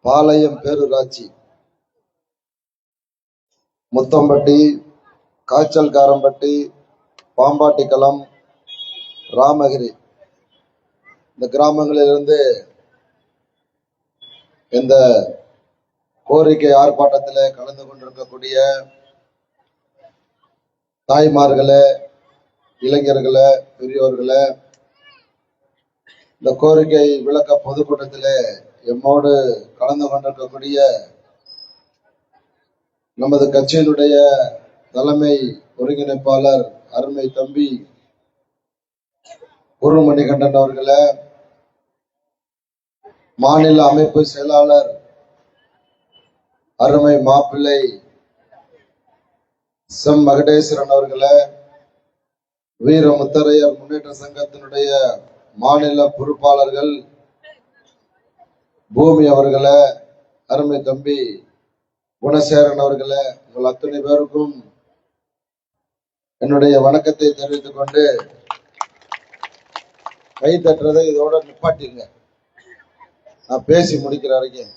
பாளையம் பேரூராட்சி, முத்தம்பட்டி, காய்ச்சல்காரம்பட்டி, பாம்பாட்டிக்குளம், ராமகிரி இந்த கிராமங்களிலிருந்து இந்த கோரிக்கை ஆர்ப்பாட்டத்தில் கலந்து கொண்டிருக்கக்கூடிய தாய்மார்களே, இளைஞர்களே, பெரியோர்களே, இந்த கோரிக்கை விளக்க பொதுக்கூட்டத்தில் எம்மோடு கலந்து கொண்டிருக்கக்கூடிய நமது கட்சியினுடைய தலைமை ஒருங்கிணைப்பாளர் அருமை தம்பி குருமணிகண்டன் அவர்களே, மாநில அமைப்பு செயலாளர் அருமை மாப்பிள்ளை செம் மகடேஸ்வரன் அவர்களே, வீர முத்தரையர் முன்னேற்ற சங்கத்தினுடைய மாநில பொறுப்பாளர்கள் பூமி அவர்களே, அருமை தம்பி குணசேகரன் அவர்களே, உங்கள் அத்தனை பேருக்கும் என்னுடைய வணக்கத்தை தெரிவித்துக் கொண்டு கை தட்டுறதை இதோட நிப்பாட்டிங்க. நான் பேசி முடிக்கிற வரைக்கும்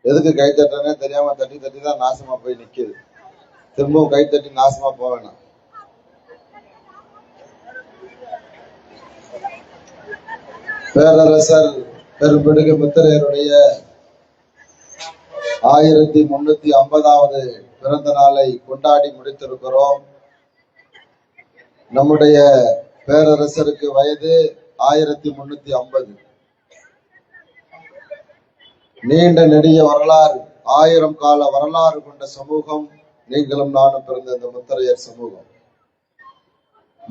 எதுக்கு கை தட்டுறேன்னே தெரியாம தட்டி தட்டி தான் நாசமா போய் நிக்குது. திரும்பவும் கை தட்டி நாசமா போவேணாம். பேரரசர் பெரும்பிடுகு முத்தரையருடைய 1350வது பிறந்த நாளை கொண்டாடி முடித்திருக்கிறோம். நம்முடைய பேரரசருக்கு வயது 1350. நீண்ட நெடிய வரலாறு, 1000 கால வரலாறு கொண்ட சமூகம் நீங்களும் நானும் பிறந்த இந்த முத்தரையர் சமூகம்.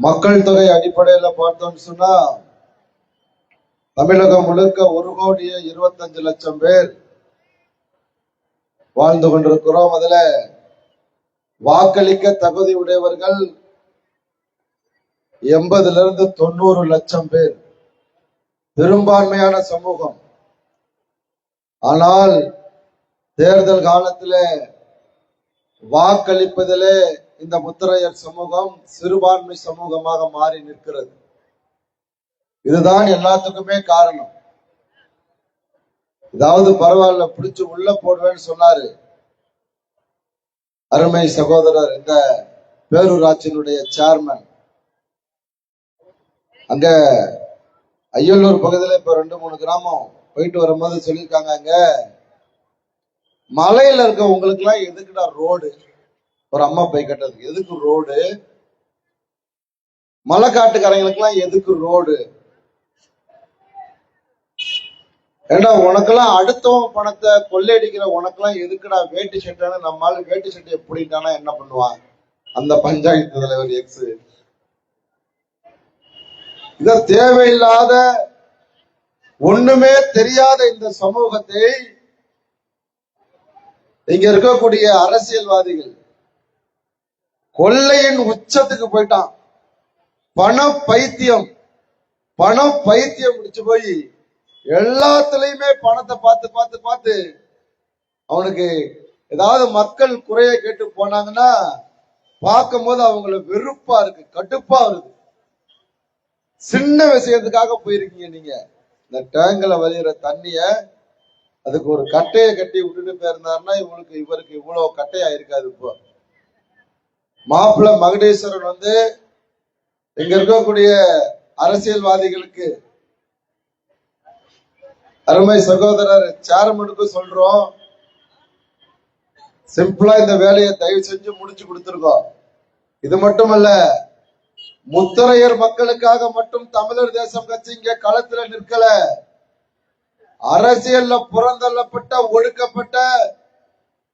மக்கள் தொகை அடிப்படையில பார்த்தோம்னு சொன்னா தமிழகம் முழுக்க 1,25,00,000 பேர் வாழ்ந்து கொண்டிருக்கிறோம். அதுல வாக்களிக்க தகுதி உடையவர்கள் 80,000 to 90,00,000 பேர், பெரும்பான்மையான சமூகம். ஆனால் தேர்தல் காலத்துல வாக்களிப்பதிலே இந்த முத்தரையர் சமூகம் சிறுபான்மை சமூகமாக மாறி நிற்கிறது. இதுதான் எல்லாத்துக்குமே காரணம். ஏதாவது பரவாயில்ல பிடிச்சு உள்ள போடுவேன்னு சொன்னாரு அருமை சகோதரர், இந்த பேரூராட்சியினுடைய சேர்மன். அங்க ஐயலூர் பகுதியில இப்ப 2-3 கிராமம் போயிட்டு வரும்போது சொல்லியிருக்காங்க, அங்க மலையில இருக்க உங்களுக்கு எல்லாம் எதுக்குடா ரோடு, ஒரு அம்மா போய் கட்டுறதுக்கு எதுக்கு ரோடு, மலைக்காட்டுக்காரங்களுக்கு எல்லாம் எதுக்கு ரோடு, ஏண்டா உனக்கெல்லாம் அடுத்தவன் பணத்தை கொள்ளையடிக்கிற உனக்கெல்லாம் எதுக்குடா வேட்டி சட்டைன்னு நம்மால வேட்டி சட்டையை பிடிட்டானா என்ன பண்ணுவான் அந்த பஞ்சாயத்து தலைவர் எக்ஸ். இத தேவையில்லாத ஒண்ணுமே தெரியாத இந்த சமூகத்தை இங்க இருக்கக்கூடிய அரசியல்வாதிகள் கொள்ளையின் உச்சத்துக்கு போயிட்டான். பணம் பைத்தியம் முடிச்சு போய் எல்லாத்துலயுமே பணத்தை பார்த்து பார்த்து பார்த்து அவனுக்கு ஏதாவது மக்கள் குறைய கேட்டு போனாங்கன்னா பார்க்கும் போது அவங்களுக்கு வெறுப்பா இருக்கு, கடுப்பா வருது. சின்ன விஷயத்துக்காக போயிருக்கீங்க நீங்க. இந்த டேங்கில வலிகிற தண்ணிய அதுக்கு ஒரு கட்டையை கட்டி விட்டுட்டு போயிருந்தாருன்னா இவருக்கு இவ்வளவு கட்டையா இருக்காது. இப்போ மாப்பிள்ளை மகடேஸ்வரன் இங்க இருக்கக்கூடிய அரசியல்வாதிகளுக்கு, அருமை சகோதரர் சேர்மனுக்கு சொல்றோம், சிம்பிளா இந்த வேலையை தயவு செஞ்சு முடிச்சு கொடுத்துருக்கோம். இது மட்டுமல்ல, முத்தரையர் மக்களுக்காக மட்டும் தமிழர் தேசம் கட்சி இங்க களத்துல நிற்கல. அரசியல்ல புறந்தள்ளப்பட்ட ஒடுக்கப்பட்ட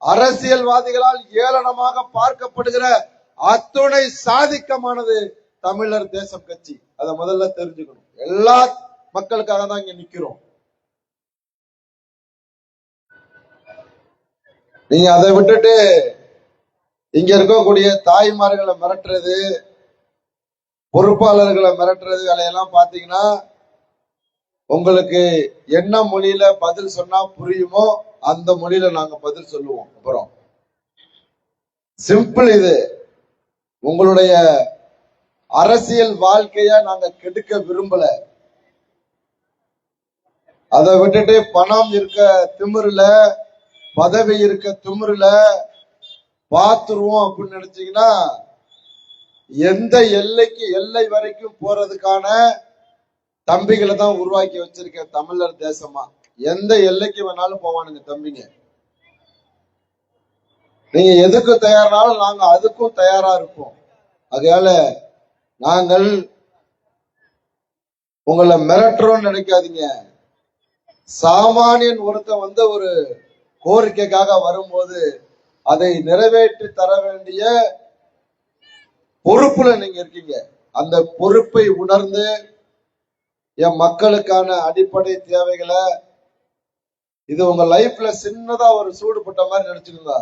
அரசியல்வாதிகளால் ஏளனமாக பார்க்கப்படுகிற அத்துணை சாதிக்கமானது தமிழர் தேசம் கட்சி. அதை முதல்ல தெரிஞ்சுக்கணும். எல்லா மக்களுக்காக தான் இங்க நிக்கிறோம். நீங்க அதை விட்டுட்டு இங்க இருக்கக்கூடிய தாய்மார்களை மிரட்டுறது, பொறுப்பாளர்களை மிரட்டுறது வேலையெல்லாம் பாத்தீங்கன்னா உங்களுக்கு என்ன மொழியில பதில் சொன்னா புரியுமோ அந்த மொழியில நாங்க பதில் சொல்லுவோம். அப்புறம் சிம்பிள். இது உங்களுடைய அரசியல் வாழ்க்கைய நாங்க கெடுக்க விரும்பல. அதை விட்டுட்டு பணம் இருக்க திமிருல, பதவி இருக்க திமிருல பாத்துருவோம் அப்படின்னு நினைச்சீங்கன்னா எந்த எல்லை வரைக்கும் போறதுக்கான தம்பிகளை தான் உருவாக்கி வச்சிருக்கேன் தமிழர் தேசமா. எந்த எல்லைக்கு வேணாலும் போவானுங்க தம்பிங்க. நீங்க எதுக்கும் தயாரானாலும் நாங்க அதுக்கும் தயாரா இருப்போம். அதனால நாங்கள் உங்களை மிரட்டுறோம்னு நினைக்காதீங்க. சாமானியன் ஒருத்தன் ஒரு கோரிக்கைக்காக வரும்போது அதை நிறைவேற்றி தர வேண்டிய பொறுப்புல நீங்க இருக்கீங்க. அந்த பொறுப்பை உணர்ந்து என் மக்களுக்கான அடிப்படை தேவைகளை, இது உங்க லைஃப்ல சின்னதா ஒரு சூடுபட்ட மாதிரி நினைச்சுக்கோங்க.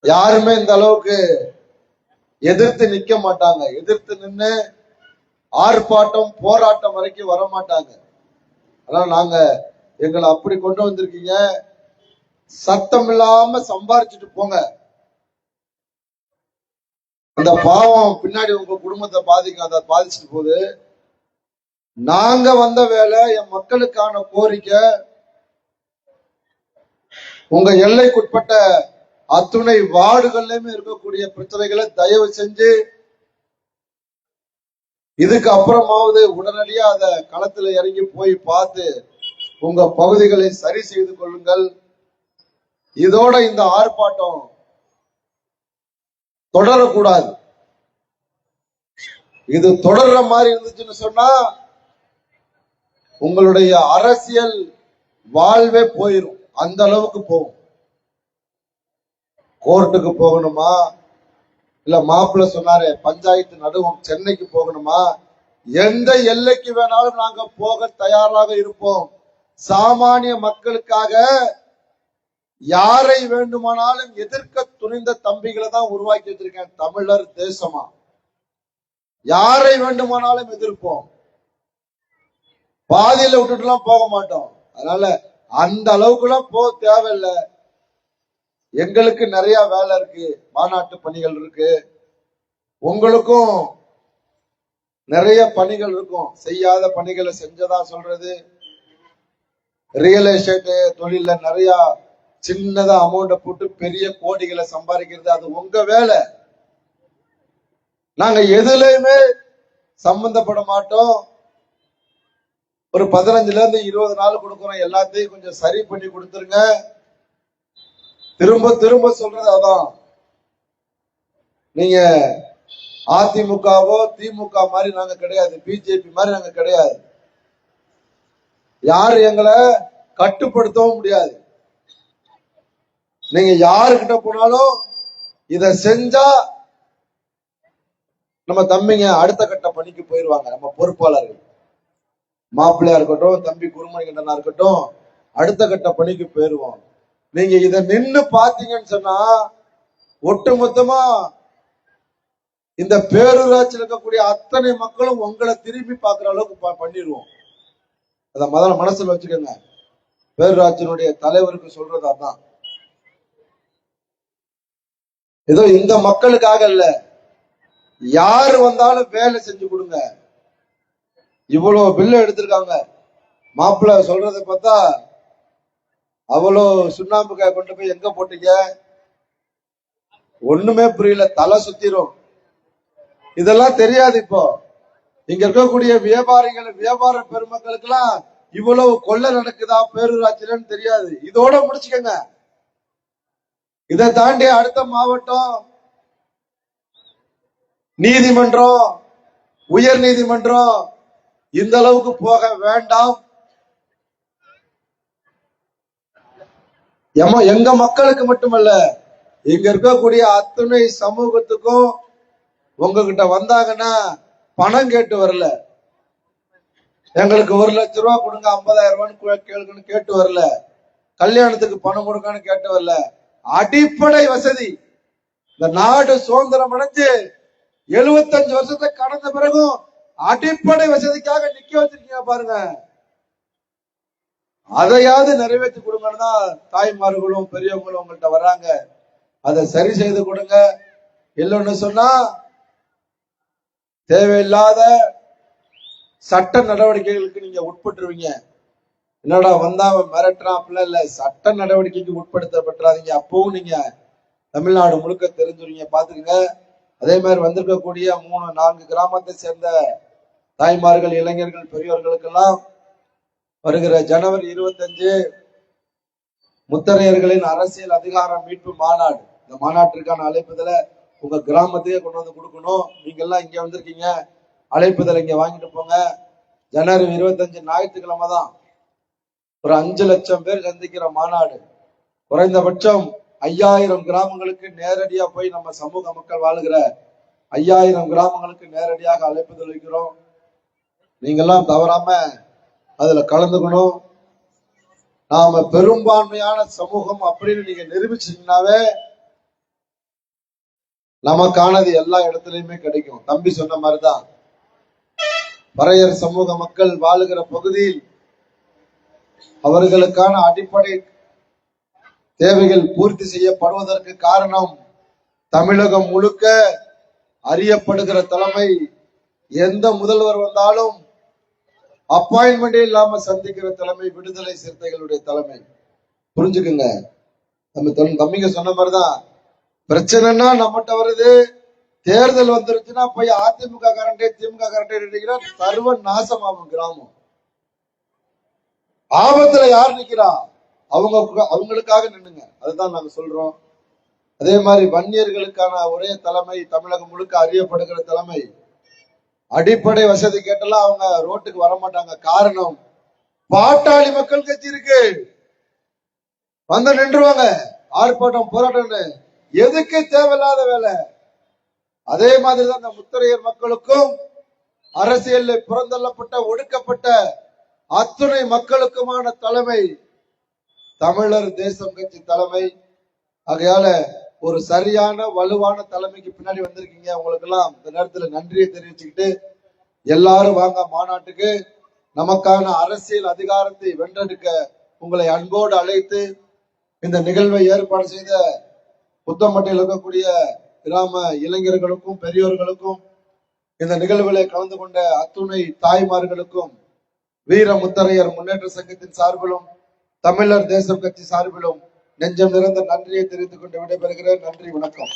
யாருமே இந்த அளவுக்கு எதிர்த்து நிக்க மாட்டாங்க. எதிர்த்து நின்று ஆர்ப்பாட்டம் போராட்டம் வரைக்கும் வர மாட்டாங்க. அதனால நாங்க எங்களை அப்படி கொண்டு வந்திருக்கீங்க. சத்தம் இல்லாம சம்பாரிச்சுட்டு போங்க. அந்த பாவம் பின்னாடி உங்க குடும்பத்தை பாதிக்காத பாதிச்சுட்டு போகுது. நாங்க வந்த வேலை என் மக்களுக்கான கோரிக்கை, உங்க எல்லைக்குட்பட்ட அத்துணை வார்டுகள்லயுமே இருக்கக்கூடிய பிரச்சனைகளை தயவு செஞ்சு இதுக்கு அப்புறமாவது உடனடியா அத களத்துல இறங்கி போய் பார்த்து உங்க பகுதிகளை சரி செய்து கொள்ளுங்கள். இதோட இந்த ஆர்ப்பாட்டம் தொடரக்கூடாது. இது தொடர்ற மாதிரி இருந்துச்சுன்னு சொன்னா உங்களுடைய அரசியல் வாழ்வே போயிடும். அந்த அளவுக்கு போகும். கோர்ட்டுக்கு போகணுமா, இல்ல மாப்பிள்ள சொன்னாரு பஞ்சாயத்து நடுவம் சென்னைக்கு போகணுமா, எந்த எல்லைக்கு வேணாலும் நாங்க போக தயாராக இருப்போம். சாமானிய மக்களுக்காக யாரை வேண்டுமானாலும் எதிர்க்க துணிந்த தம்பிகளை தான் உருவாக்கி வச்சிருக்கேன் தமிழர் தேசமா. யாரை வேண்டுமானாலும் எதிர்ப்போம். பாதியில விட்டுட்டு எல்லாம் போக மாட்டோம். அதனால அந்த அளவுக்கு எல்லாம் போக தேவையில்லை. எங்களுக்கு நிறைய வேலை இருக்கு, மாநாட்டு பணிகள் இருக்கு, உங்களுக்கும் நிறைய பணிகள் இருக்கும். செய்யாத பணிகளை செஞ்சதா சொல்றது, ரியல் எஸ்டேட் தொழில நிறைய சின்னதா அமௌண்ட போட்டு பெரிய கோடிகளை சம்பாதிக்கிறது, அது உங்க வேலை. நாங்க எதுலையுமே சம்பந்தப்பட மாட்டோம். ஒரு 15ல இருந்து 20 நாள் கொடுக்குறோம். எல்லாத்தையும் கொஞ்சம் சரி பண்ணி கொடுத்துருங்க. திரும்ப திரும்ப சொல்றது அதான். நீங்க அதிமுகவோ திமுக மாதிரி நாங்க கிடையாது, பிஜேபி மாதிரி நாங்க கிடையாது. யாரு எங்களை கட்டுப்படுத்தவும் முடியாது. நீங்க யாருக்கிட்ட போனாலும் இத செஞ்சா நம்ம தம்பிங்க அடுத்த கட்ட பணிக்கு போயிருவாங்க. நம்ம பொறுப்பாளர்கள், மாப்பிள்ளையா இருக்கட்டும், தம்பி குருமணிகண்டனா இருக்கட்டும், அடுத்த கட்ட பணிக்கு போயிருவோம். நீங்க இத நின்னு பாத்தீங்கன்னு சொன்னா ஒட்டுமொத்தமா இந்த பேரூராட்சியில் இருக்கக்கூடிய அத்தனை மக்களும் உங்களை திரும்பி பார்க்கிற அளவுக்கு பண்ணிடுவோம். அத முதல்ல மனசுல வச்சுக்கோங்க. பேரூராட்சியினுடைய தலைவருக்கு சொல்றது அதான். ஏதோ இந்த மக்களுக்காக இல்ல, யாரு வந்தாலும் வேலை செஞ்சு கொடுங்க. இவ்வளவு பில்ல எடுத்திருக்காங்க. மாப்பிள்ள சொல்றதை பார்த்தா அவ்வளோ சுண்ணாம்புக்காய் கொண்டு போய் எங்க போட்டீங்க ஒண்ணுமே புரியல, தலை சுத்திரும். இதெல்லாம் தெரியாது. இப்போ இங்க இருக்கக்கூடிய வியாபார பெருமக்களுக்கு எல்லாம் இவ்வளவு கொள்ளை நடக்குதா பேரூராட்சியிலன்னு தெரியாது. இதோட முடிச்சுக்கங்க. இதை தாண்டி அடுத்த மாவட்டம் நீதிமன்றம், உயர் நீதிமன்றம் இந்த அளவுக்கு போக வேண்டாம். எங்க மக்களுக்கு மட்டுமல்ல, இங்க இருக்கக்கூடிய அத்துணை சமூகத்துக்கும் உங்ககிட்ட வந்தாங்கன்னா பணம் கேட்டு வரல. எங்களுக்கு 1 லட்சம் ரூபாய் கொடுங்க, 50,000 ரூபான்னு கேளுங்கன்னு கேட்டு வரல. கல்யாணத்துக்கு பணம் கொடுங்கன்னு கேட்டு வரல. அடிப்படை வசதி. இந்த நாடு சுதந்திரம் அடைஞ்சு 75 வருஷத்தை கடந்த பிறகும் அடிப்படை வசதிக்காக நிக்க வச்சிருக்கீங்க பாருங்க. அதையாவது நிறைவேற்றி கொடுங்கன்னு தான் தாய்மார்களும் பெரியவங்களும் உங்கள்கிட்ட வர்றாங்க. அதை சரி செய்து கொடுங்க. இல்லைன்னு சொன்னா தேவையில்லாத சட்ட நடவடிக்கைகளுக்கு நீங்க உட்பட்டுருவீங்க. என்னடா வந்தா மிரட்டுறான் அப்படிலாம் இல்ல, சட்ட நடவடிக்கைக்கு உட்படுத்தப்பட்டுறாதீங்க. அப்பவும் நீங்க தமிழ்நாடு முழுக்க தெரிஞ்சுருவீங்க, பாத்துக்கங்க. அதே மாதிரி வந்திருக்கக்கூடிய 3-4 கிராமத்தை சேர்ந்த தாய்மார்கள், இளைஞர்கள், பெரியவர்களுக்கெல்லாம் வருகிற ஜனவரி 25 முத்தரையர்களின் அரசியல் அதிகார மீட்பு மாநாடு. இந்த மாநாட்டிற்கான அழைப்புதலை உங்க கிராமத்தையே கொண்டு வந்து கொடுக்கணும். நீங்க எல்லாம் இங்க வந்திருக்கீங்க, அழைப்புதலை இங்க வாங்கிட்டு போங்க. ஜனவரி 25 ஞாயிற்றுக்கிழமை தான் ஒரு 5 லட்சம் பேர் சந்திக்கிற மாநாடு. குறைந்தபட்சம் 5000 கிராமங்களுக்கு நேரடியா போய் நம்ம சமூக மக்கள் வாழுகிற 5000 கிராமங்களுக்கு நேரடியாக அழைப்புதல் வைக்கிறோம். நீங்கெல்லாம் தவறாம அதுல கலந்துக்கணும். நாம பெரும்பான்மையான சமூகம் அப்படின்னு நீங்க நிரூபிச்சீங்கன்னாவே நமக்கானது எல்லா இடத்துலயுமே கிடைக்கும். தம்பி சொன்ன மாதிரிதான் பறையர் சமூக மக்கள் வாழுகிற பகுதியில் அவர்களுக்கான அடிப்படை தேவைகள் பூர்த்தி செய்யப்படுவதற்கு காரணம் தமிழகம் முழுக்க அறியப்படுகிற தலைமை. எந்த முதல்வர் வந்தாலும் அப்பாயின்மெண்டே இல்லாம சந்திக்கிற தலைமை விடுதலை சிறுத்தைகளுடைய தலைமை. புரிஞ்சுக்குங்க. நம்ம தம்பிங்க சொன்ன மாதிரிதான் பிரச்சனைனா நம்மகிட்ட வருது. தேர்தல் வந்துருச்சுன்னா போய் அதிமுக கரண்டே திமுக கரண்டே சர்வ நாசமாகும் கிராமம். ஆபத்துல யார் நிக்கிறா? அவங்களுக்காக நின்னுங்க. அதுதான் நாங்க சொல்றோம். அதே மாதிரி வன்னியர்களுக்கான ஒரே தலைமை, தமிழகம் முழுக்க அறியப்படுகிற தலைமை. அடிப்படை வசதி கேட்டெல்லாம் அவங்க ரோட்டுக்கு வர மாட்டாங்க. காரணம், பாட்டாளி மக்கள் கட்சி இருக்கு, வந்து நின்றுவாங்க. ஆர்ப்பாட்டம் போராட்டம் எதுக்கு தேவையில்லாத வேலை. அதே மாதிரிதான் இந்த முத்தரையர் மக்களுக்கும் அரசியல் புறந்தள்ளப்பட்ட ஒடுக்கப்பட்ட அத்துணை மக்களுக்குமான தலைமை தமிழர் தேசம் கட்சி தலைமை. ஆகையால ஒரு சரியான வலுவான தலைமைக்கு பின்னாடி வந்திருக்கீங்க. உங்களுக்கு எல்லாம் இந்த நேரத்துல நன்றியை தெரிவிச்சுக்கிட்டு எல்லாரும் வாங்க மாநாட்டுக்கு. நமக்கான அரசியல் அதிகாரத்தை வென்றெடுக்க உங்களை அன்போடு அழைத்து இந்த நிகழ்வை ஏற்பாடு செய்த புத்தம்பட்டியில் இருக்கக்கூடிய கிராம இளைஞர்களுக்கும் பெரியோர்களுக்கும் இந்த நிகழ்வுகளை கலந்து கொண்ட அத்துணை தாய்மார்களுக்கும் வீர முத்தரையர் முன்னேற்ற சங்கத்தின் சார்பிலும் தமிழர் தேசம் கட்சி சார்பிலும் நெஞ்சம் நிறைந்த நன்றியை தெரிவித்துக் கொண்டு விடைபெறுகிறேன். நன்றி, வணக்கம்.